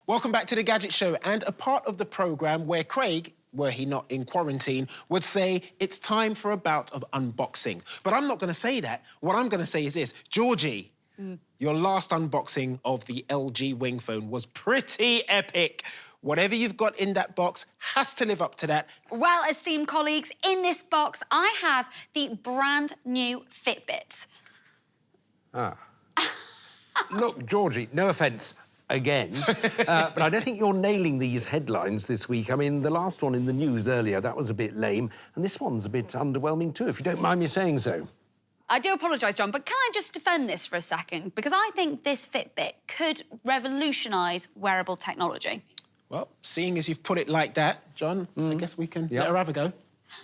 Welcome back to the Gadget Show, and a part of the programme where Craig, were he not in quarantine, would say it's time for a bout of unboxing. But I'm not going to say that. What I'm going to say is this. Georgie, your last unboxing of the LG Wing phone was pretty epic. Whatever you've got in that box has to live up to that. Well, esteemed colleagues, in this box, I have the brand new Fitbit. Look, Georgie, no offence, again, but I don't think you're nailing these headlines this week. I mean, the last one in the news earlier, that was a bit lame, and this one's a bit underwhelming too, if you don't mind me saying so. I do apologise, John, but can I just defend this for a second? Because I think this Fitbit could revolutionise wearable technology. Well, seeing as you've put it like that, John, I guess we can let her have a go.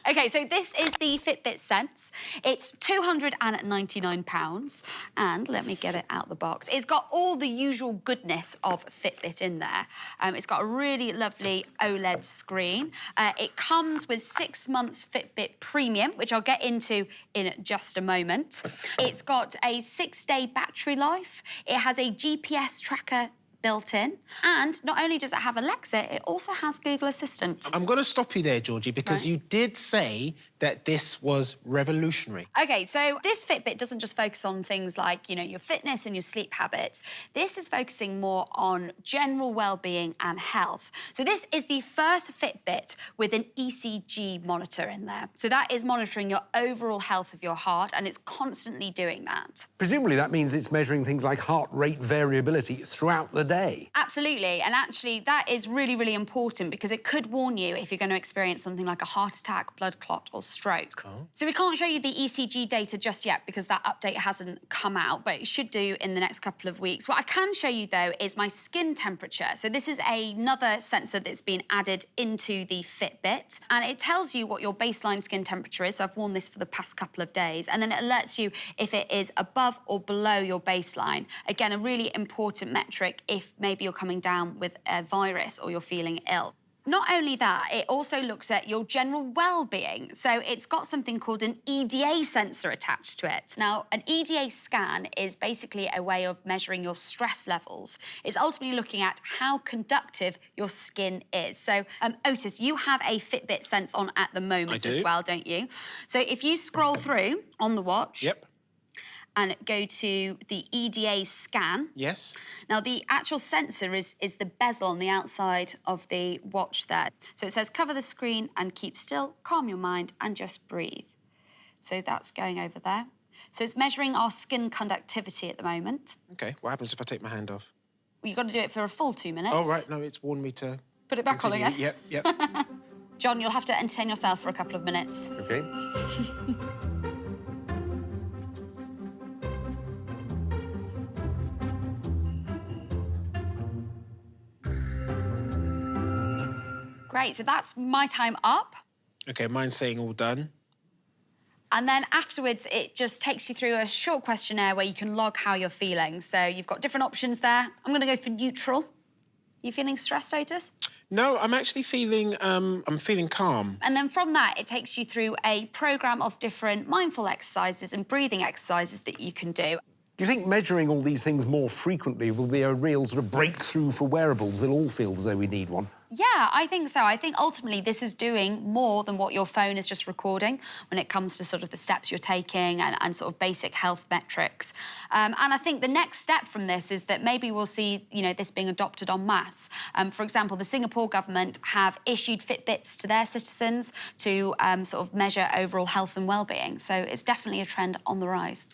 OK, so this is the Fitbit Sense. It's £299, and let me get it out the box. It's got all the usual goodness of Fitbit in there. It's got a really lovely OLED screen. It comes with 6 months Fitbit Premium, which I'll get into in just a moment. It's got a 6-day battery life. It has a GPS tracker built in. And not only does it have Alexa, it also has Google Assistant. I'm going to stop you there, Georgie, because you did say that this was revolutionary. OK, so this Fitbit doesn't just focus on things like, you know, your fitness and your sleep habits. This is focusing more on general well-being and health. So this is the first Fitbit with an ECG monitor in there. So that is monitoring your overall health of your heart, and it's constantly doing that. Presumably that means it's measuring things like heart rate variability throughout the day. Absolutely, and actually that is really, really important because it could warn you if you're going to experience something like a heart attack, blood clot or stroke. So we can't show you the ECG data just yet because that update hasn't come out, but it should do in the next couple of weeks. What I can show you, though, is my skin temperature. So this is another sensor that's been added into the Fitbit, and it tells you what your baseline skin temperature is. So I've worn this for the past couple of days, and then it alerts you if it is above or below your baseline. Again, a really important metric if maybe you're coming down with a virus or you're feeling ill. Not only that, it also looks at your general well-being. So it's got something called an EDA sensor attached to it. Now, an EDA scan is basically a way of measuring your stress levels. It's ultimately looking at how conductive your skin is. So, Otis, you have a Fitbit Sense on at the moment as well, don't you? So if you scroll through on the watch... and go to the EDA Scan. Yes. Now, the actual sensor is the bezel on the outside of the watch there. So it says, cover the screen and keep still, calm your mind and just breathe. So that's going over there. So it's measuring our skin conductivity at the moment. OK, what happens if I take my hand off? Well, you've got to do it for a full 2 minutes. Oh, right, no, it's warned me to... Put it back continue. on again. Yep. John, you'll have to entertain yourself for a couple of minutes. OK. Great, so that's my time up. OK, mine's saying all done. And then afterwards, it just takes you through a short questionnaire where you can log how you're feeling. So you've got different options there. I'm going to go for neutral. You feeling stressed, Otis? No, I'm actually feeling, I'm feeling calm. And then from that, it takes you through a programme of different mindful exercises and breathing exercises that you can do. Do you think measuring all these things more frequently will be a real sort of breakthrough for wearables? We'll all feel as though we need one. Yeah, I think so. I think ultimately this is doing more than what your phone is just recording when it comes to sort of the steps you're taking and sort of basic health metrics. And I think the next step from this is that maybe we'll see, you know, this being adopted en masse. For example, the Singapore government have issued Fitbits to their citizens to sort of measure overall health and well-being. So it's definitely a trend on the rise.